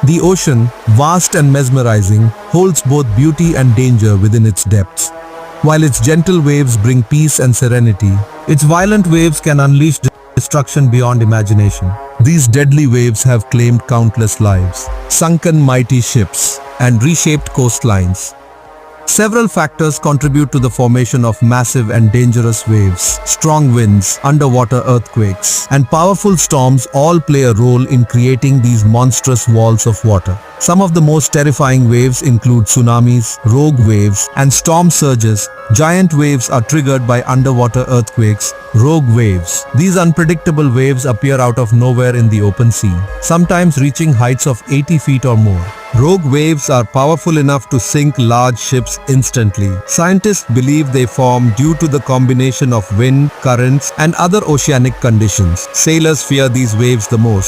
The ocean, vast and mesmerizing, holds both beauty and danger within its depths. While its gentle waves bring peace and serenity, its violent waves can unleash destruction beyond imagination. These deadly waves have claimed countless lives, sunken mighty ships, and reshaped coastlines. Several factors contribute to the formation of massive and dangerous waves. Strong winds, underwater earthquakes, and powerful storms all play a role in creating these monstrous walls of water. Some of the most terrifying waves include tsunamis, rogue waves, and storm surges. Giant waves are triggered by underwater earthquakes. Rogue waves. These unpredictable waves appear out of nowhere in the open sea, sometimes reaching heights of 80 feet or more. Rogue waves are powerful enough to sink large ships instantly. Scientists believe they form due to the combination of wind, currents, and other oceanic conditions. Sailors fear these waves the most,